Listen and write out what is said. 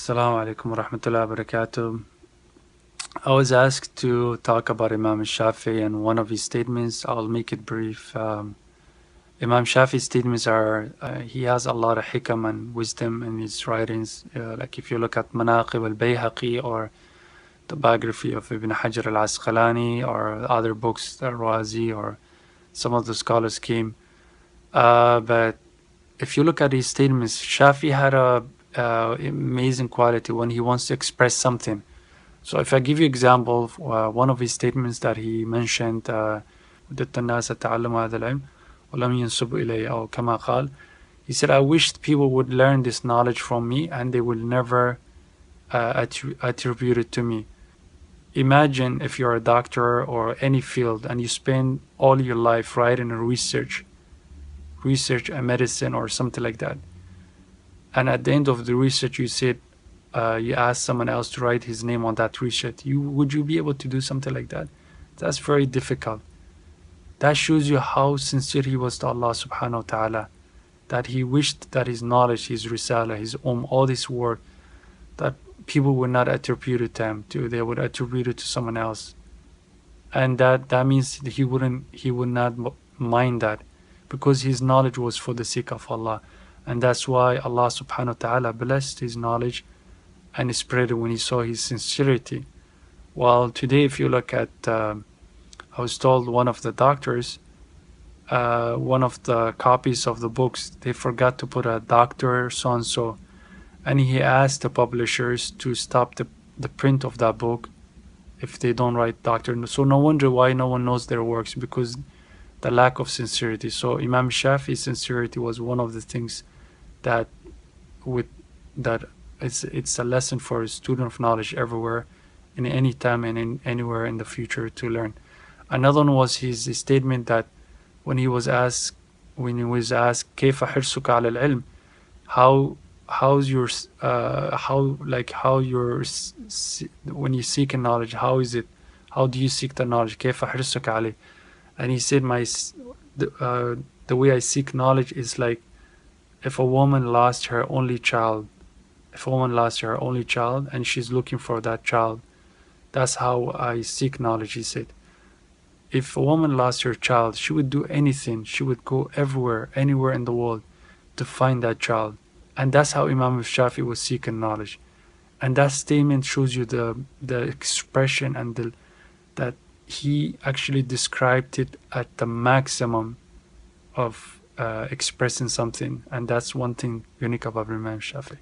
Assalamu alaikum wa rahmatullahi wa barakatuh. I was asked to talk about Imam Shafi'i and one of his statements. I'll make it brief. Imam Shafi'i's statements are, he has a lot of hikam and wisdom in his writings. Like if you look at Manaqib al-Bayhaqi or the biography of Ibn Hajar al-Asqalani or other books, Razi or some of the scholars came. But if you look at his statements, Shafi had a amazing quality when he wants to express something. So if I give you example, one of his statements that he mentioned, وَدَدْتَ النَّاسَ تَعَلَّمُوا هَذَا الْعِلْمِ وَلَمْ يَنْسُبُ إِلَيْهِ أو كما قال. He said, I wished people would learn this knowledge from me and they will never attribute it to me. Imagine if you're a doctor or any field and you spend all your life writing research and medicine or something like that. And at the end of the research, you said, you asked someone else to write his name on that research. Would you be able to do something like that? That's very difficult. That shows you how sincere he was to Allah subhanahu wa ta'ala. That he wished that his knowledge, his risala, his all this work, that people would not attribute it to him, they would attribute it to someone else. And that means he would not mind that, because his knowledge was for the sake of Allah. And that's why Allah subhanahu wa ta'ala blessed his knowledge and spread it when he saw his sincerity. While today, if you look at, I was told one of the doctors, one of the copies of the books, they forgot to put a doctor so-and-so. And he asked the publishers to stop the print of that book if they don't write doctor. So no wonder why no one knows their works, because the lack of sincerity. So Imam Shafi'i's sincerity was one of the things that it's a lesson for a student of knowledge everywhere, in any time and anywhere in the future to learn. Another one was his statement that when he was asked كيف حرصك على العلم, when you seek knowledge, how do you seek the knowledge, كيف حرصك عليه? And he said, the way I seek knowledge is like if a woman lost her only child, and she's looking for that child, that's how I seek knowledge, he said. If a woman lost her child, she would do anything. She would go everywhere, anywhere in the world to find that child. And that's how Imam Shafi was seeking knowledge. And that statement shows you the expression and that he actually described it at the maximum of expressing something. And that's one thing unique about Imam Shafi.